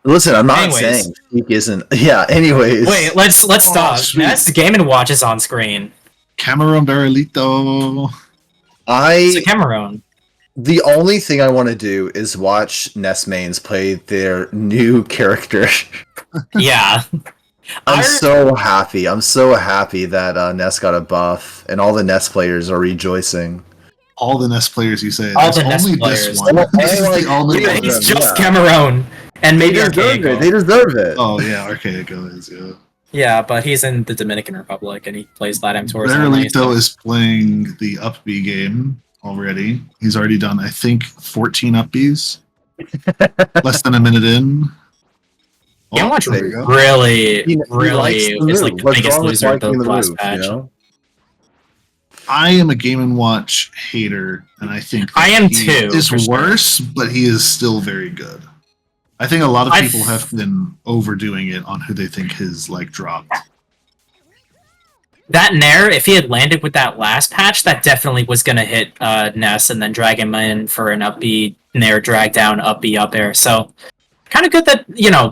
Listen, I'm not Anyways. saying Sheik isn't. Yeah. Anyways. Wait, let's stop. sweet. Ness Game & Watch is on screen. Chemerone Barrilito. It's a chemerone. The only thing I want to do is watch Ness mains play their new character. Yeah. I'm so happy. I'm so happy that Ness got a buff, and all the Ness players are rejoicing. All the Ness players, you say? All There's the Ness only players. This one. This is the only Yeah, one. he's just Chemerone. And maybe They deserve Archaico. it. They deserve it. Oh yeah, Archaico is. Yeah. Yeah, but he's in the Dominican Republic and he plays Latam Tours. Barrilito is playing the up B game already. He's already done, I think, 14 up Bs. Less than a minute in. Game Watch there we go. really He likes the is move. like the What's biggest wrong with loser of the liking last move, patch. you know? I am a Game & Watch hater, and I think I am he too, is for sure. worse, but he is still very good. I think a lot of people have been overdoing it on who they think his dropped. That Nair, if he had landed with that last patch, that definitely was going to hit Ness and then drag him in for an up B, Nair drag down, up B, up air. So, kind of good that,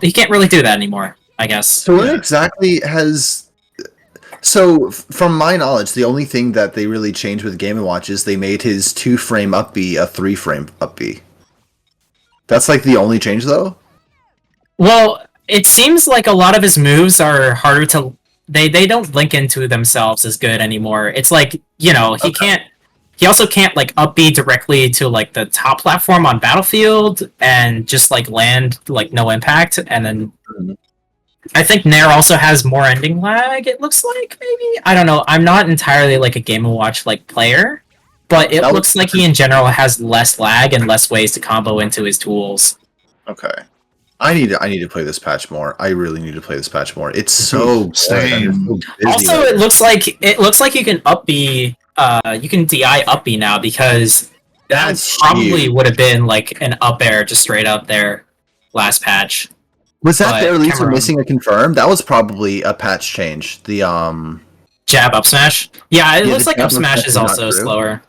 he can't really do that anymore, I guess. So what exactly has... So, from my knowledge, the only thing that they really changed with Game & Watch is they made his 2-frame up B a 3-frame up B. That's the only change, though? Well, it seems like a lot of his moves are harder to... They don't link into themselves as good anymore. It's he can't... He also can't, up B directly to, the top platform on Battlefield and just, land, no impact, and then... I think Nair also has more ending lag, it looks like, maybe? I don't know. I'm not entirely, a Game & Watch, player, but it looks like he, in general, has less lag and less ways to combo into his tools. Okay. I need to play this patch more. I really need to play this patch more. It's so Same. Also, it looks like you can up B, you can DI up B now because that probably huge. would have been an up air just straight up there last patch. Was that Barrilito Chemerone. missing a confirm? That was probably a patch change. The Jab up smash. Yeah, it looks the like jab up smash is not also true. slower.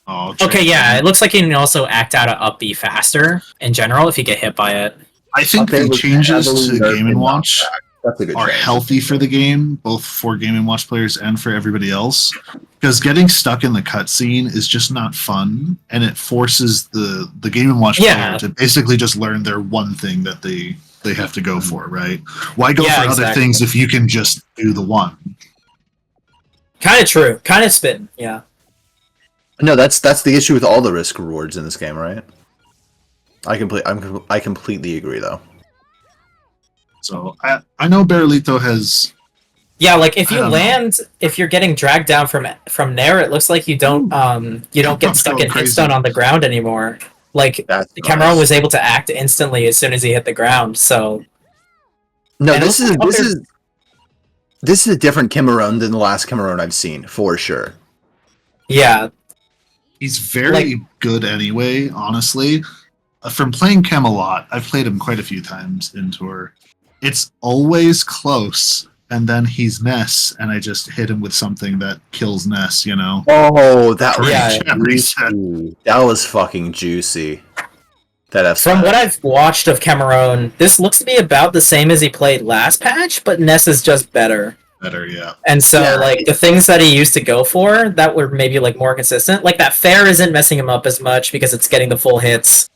Oh, Okay, yeah, it looks like you can also act out of up B faster in general if you get hit by it. I think Okay, the with changes heavily to Game nerfed & Watch That's a good are change. healthy for the game, both for Game & Watch players and for everybody else. Because getting stuck in the cutscene is just not fun, and it forces the Game & Watch player to basically just learn their one thing that they have to go for, right? Why go for other things if you can just do the one? Kind of true. Kind of spitting, yeah. No, that's the issue with all the risk rewards in this game, right? I completely agree, though. So I know Barrilito has. Yeah, if you're getting dragged down from Nair, it looks like you don't get stuck in hitstone on the ground anymore. Chemerone was able to act instantly as soon as he hit the ground. So no, this is a different Chemerone than the last Chemerone I've seen for sure. Yeah, He's very good anyway, honestly. From playing Chem a lot, I've played him quite a few times in Tour. It's always close, and then he's Ness, and I just hit him with something that kills Ness, Oh, that was fucking juicy. From what I've watched of Chemerone, this looks to be about the same as he played last patch, but Ness is just better. Better, yeah. And so, the things that he used to go for that were maybe more consistent, that fair isn't messing him up as much because it's getting the full hits,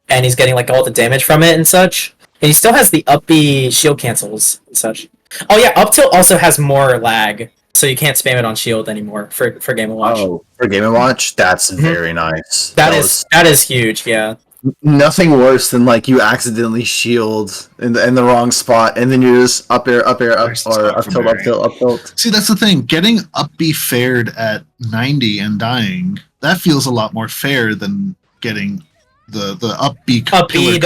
and he's getting all the damage from it and such. And he still has the up B shield cancels and such. Oh yeah, up tilt also has more lag, so you can't spam it on shield anymore for Game & Watch. Oh, for Game & Watch, that's very nice. That is huge, yeah. Nothing worse than you accidentally shield in the wrong spot, and then you're just up air, up, or up tilt. See, that's the thing. Getting up B fared at 90 and dying, that feels a lot more fair than getting the up B at 20,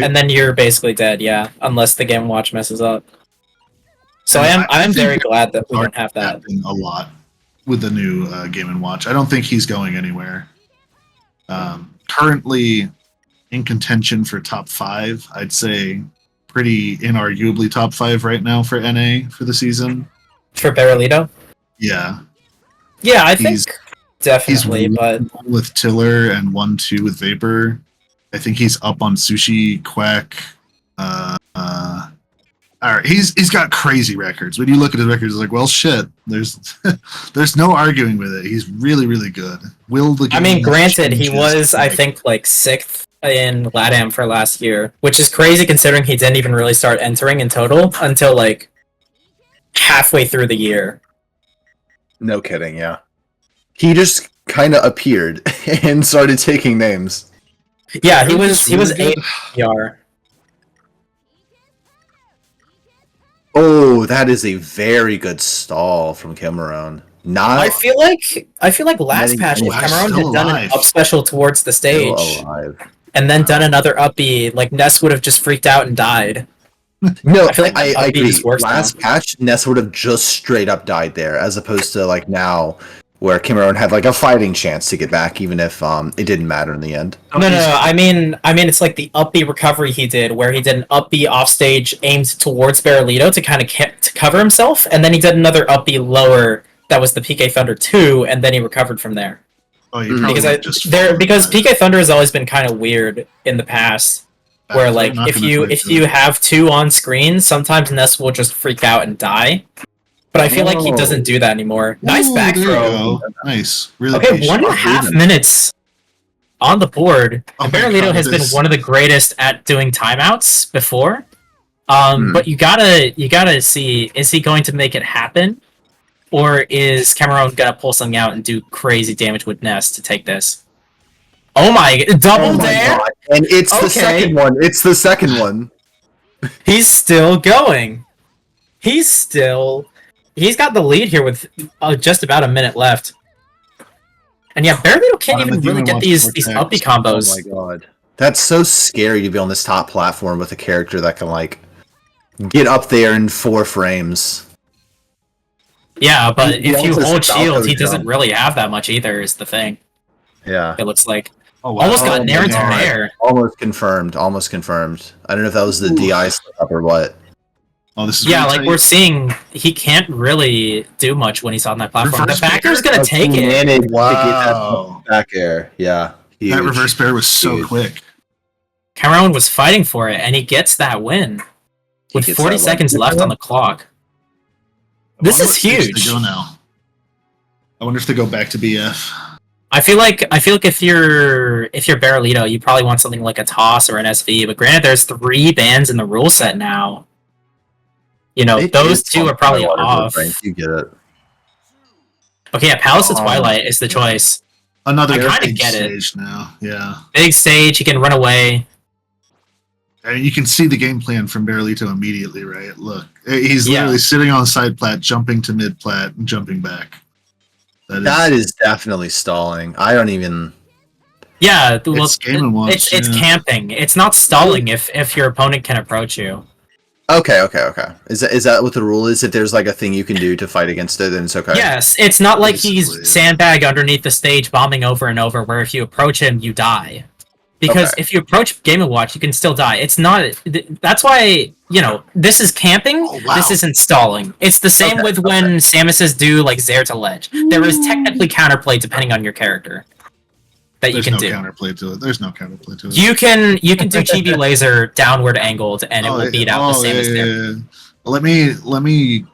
and then you're basically dead, yeah, unless the Game & Watch messes up. So I am very glad that we don't have that. A lot with the new Game & Watch. I don't think he's going anywhere. Currently in contention for top 5, I'd say pretty inarguably top 5 right now for NA for the season. For Barrilito? Yeah. Yeah, I think definitely, but with Tiller and 1-2 with Vapor. I think he's up on Sushi Quack. All right, he's got crazy records. When you look at his records, it's like, well, shit. There's no arguing with it. He's really, really good. I mean, granted, he was, I think, like 6th in LATAM for last year, which is crazy considering he didn't even really start entering in total until like halfway through the year. No kidding, yeah. He just kind of appeared and started taking names. Yeah, he was 8th PR. Oh, that is a very good stall from Chemerone. Not I feel like last patch, if Chemerone had done an up special towards the stage, and then done another up B, like Ness would have just freaked out and died. No, I feel like I agree. Last now. patch, Ness would have just straight up died there, as opposed to like now, where Chemerone had like a fighting chance to get back, even if it didn't matter in the end. No. I mean, it's like the up B recovery he did, where he did an up B off stage aimed towards Barrilito to kind of to cover himself, and then he did another up B lower that was the PK Thunder 2, and then he recovered from there. Oh, because PK Thunder has always been kind of weird in the past, where like if you have 2 on screen, sometimes Ness will just freak out and die. But I feel like he doesn't do that anymore. Nice back throw. Nice. Really okay, 1.5 minutes on the board. And Barrilito has been one of the greatest at doing timeouts before. But you gotta see, is he going to make it happen? Or is Chemerone gonna pull something out and do crazy damage with Ness to take this? Oh my, double dare! God. And it's the second one. It's the second one. He's still going. He's got the lead here with just about a minute left. And yeah, Barrilito can't even really get these uppy combos. Oh my god. That's so scary to be on this top platform with a character that can like get up there in 4 frames. Yeah, but if you hold shield, he doesn't really have that much either, is the thing. Yeah. It looks like. Almost got nair into nair. Almost confirmed. I don't know if that was the DI setup or what. Oh, this is like we're seeing, he can't really do much when he's on that platform. The backer's gonna take it. Wow. Back air, yeah. Huge. That reverse bear was so quick. Chemerone was fighting for it, and he gets that win with 40 seconds left on the clock. This is huge. Go now. I wonder if they go back to BF. I feel like if you're Barrilito, you probably want something like a toss or an SV. But granted, there's 3 bans in the rule set now. You know, those 2 are probably off. You get it. Okay, yeah, Palace of Twilight is the choice. Another big stage now. Yeah. Big stage, he can run away. And you can see the game plan from Barrilito immediately, right? Look, he's literally sitting on side plat, jumping to mid plat, and jumping back. That is definitely stalling. I don't even. Yeah, well, it's Game & Watch. It's camping. It's not stalling if your opponent can approach you. Okay. Is that what the rule is? If there's like a thing you can do to fight against it, then it's okay. Yes, it's not like he's sandbag underneath the stage bombing over and over, where if you approach him, you die. Because if you approach Game & Watch, you can still die. It's not. That's why, this is camping. Oh, wow. This isn't stalling. It's the same with when Samuses do like Zair to ledge. There is technically counterplay depending on your character that you can do. There's no counterplay to it. You can do Chibi Laser downward angled, and it will beat out the Samus there. Yeah. Let me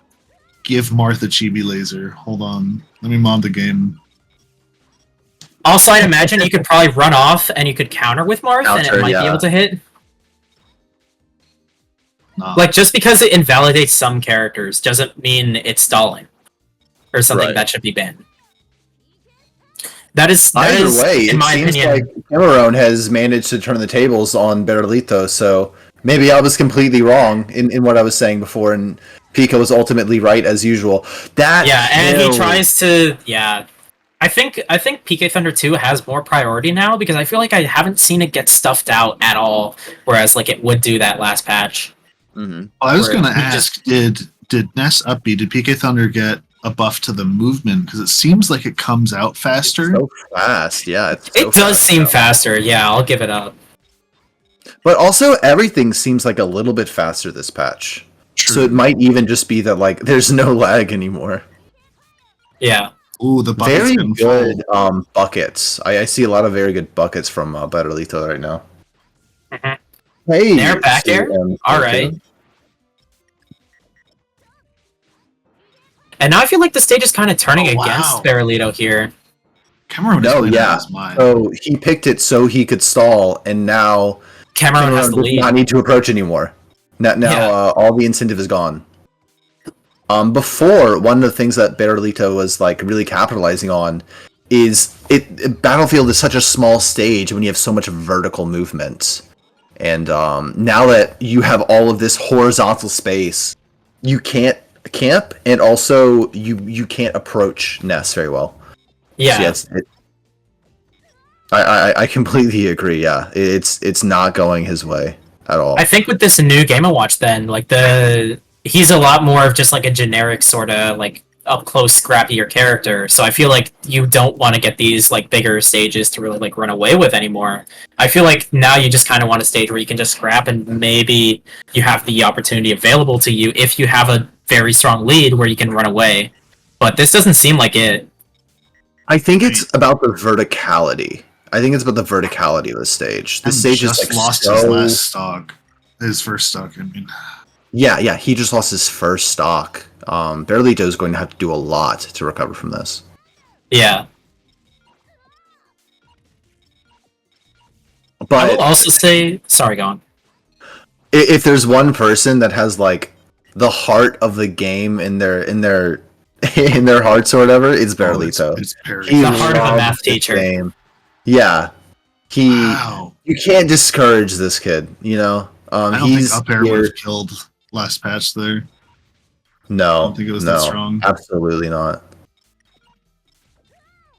give Martha Chibi Laser. Hold on. Let me mod the game. Also, I'd imagine you could probably run off and you could counter with Marth, and it might be able to hit. No. Like, just because it invalidates some characters doesn't mean it's stalling. Or something that should be banned. That is, in my opinion... like Chemerone has managed to turn the tables on Barrilito, so maybe I was completely wrong in what I was saying before, and Pika was ultimately right as usual. He tries to... Yeah... I think PK Thunder 2 has more priority now, because I feel like I haven't seen it get stuffed out at all, whereas like it would do that last patch. Mm-hmm. I was going to ask, did Ness up B, did PK Thunder get a buff to the movement? Because it seems like it comes out faster. It's so fast, yeah. It does seem faster, yeah, I'll give it up. But also, everything seems like a little bit faster this patch. True. So it might even just be that like there's no lag anymore. Yeah. Ooh, the buckets very good buckets. I see a lot of very good buckets from Betaversary right now. Hey, There, back air? Alright. And now I feel like the stage is kind of turning against Barrilito here. Chemerone is playing out of his mind. So he picked it so he could stall, and now Chemerone has the does lead. not need to approach anymore. Now all the incentive is gone. Before, one of the things that Barrilito was like really capitalizing on is Battlefield is such a small stage when you have so much vertical movement. And now that you have all of this horizontal space, you can't camp, and also you can't approach Ness very well. Yeah. So I completely agree. Yeah, it's not going his way at all. I think with this new Game & Watch, then he's a lot more of just like a generic sort of like up close, scrappier character. So I feel like you don't want to get these like bigger stages to really like run away with anymore. I feel like now you just kind of want a stage where you can just scrap, and maybe you have the opportunity available to you if you have a very strong lead where you can run away. But this doesn't seem like it. I think it's about the verticality. I think it's about the verticality of the stage. The stage just is like lost his last stock, his first stock. I mean, yeah, he just lost his first stock. Barrilito is going to have to do a lot to recover from this. Yeah. But I will also say, sorry, go on. If there's one person that has like the heart of the game in their hearts or whatever, it's Barrilito. It's the heart of a math teacher. Game. Yeah, you can't discourage this kid. You know, I don't think up air would have killed last patch there. No, I don't think it was that strong. Absolutely not.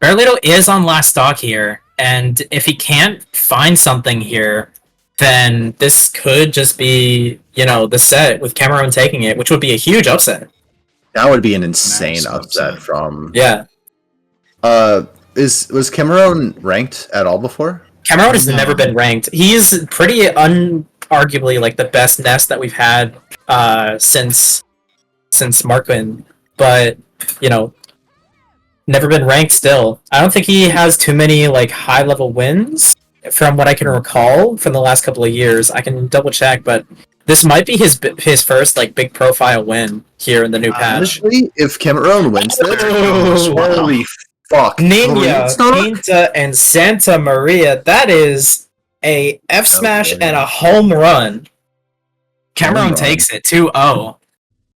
Barrilito is on last stock here, and if he can't find something here, then this could just be, the set with Chemerone taking it, which would be a huge upset. That would be an insane upset from... Yeah. Was Chemerone ranked at all before? Chemerone has never been ranked. He's pretty unarguably like the best Ness that we've had since Marquin, but never been ranked still. I don't think he has too many like high level wins from what I can recall from the last couple of years. I can double check, but this might be his first like big profile win here in the new patch. Honestly, if Chemerone wins this, holy fuck. Ninja, and Santa Maria, that is a F smash and a home run. Chemerone takes it 2-0.